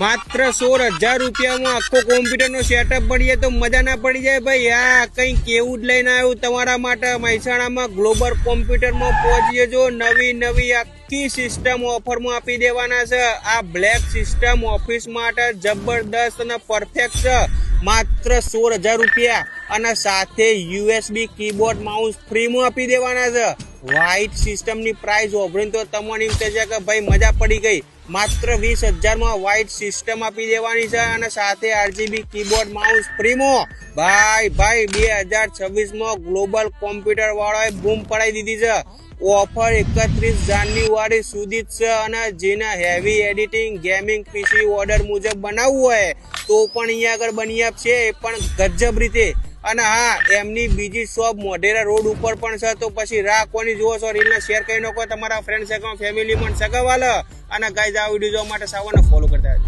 માત્ર 16,000 રૂપિયામાં આખો કોમ્પ્યુટરનો સેટઅપ પડીએ તો મજા ના પડી જાય ભાઈ. આ કઈ કેવું જ લઈને આવ્યું તમારા માટે. મહેસાણામાં ગ્લોબલ કોમ્પ્યુટરમાં પહોંચી જજો. નવી આખી સિસ્ટમ ઓફરમાં આપી દેવાના છે. આ બ્લેક સિસ્ટમ ઓફિસ માટે જબરદસ્ત અને પરફેક્ટ છે. માત્ર 16,000 રૂપિયા અને સાથે USB કીબોર્ડ માઉસ ફ્રીમાં આપી દેવાના છે. વ્હાઇટ સિસ્ટમની પ્રાઇસ ઓભરીને તો તમને એમ થશે કે ભાઈ મજા પડી ગઈ. માત્ર 20,000 માં વ્હાઇટ સિસ્ટમ આપી દેવાની છે અને સાથે RGB કીબોર્ડ માઉસ ફ્રીમાં. ભાઈ 2026 માં ગ્લોબલ કોમ્પ્યુટર વાળાએ બૂમ પડાવી દીધી છે. ઓફર 31 જાન્યુઆરી સુધી જ છે અને જેને heavy editing gaming PC order મુજબ બનાવવું હોય તો પણ અહીંયા આગળ બની આપશે, એ પણ ગજબ રીતે. અને હા, એમની બીજી શોપ મોઢેરા રોડ ઉપર પણ છે. તો પછી રાહ કોની જુઓ છો? રીલને શેર કરી નાખો તમારા ફ્રેન્ડ સર્કલ ફેમિલીમાં સગાવાલા. અને ગાઈઝ આ વિડીયો જોવા માટે સાવને ફોલો કરતા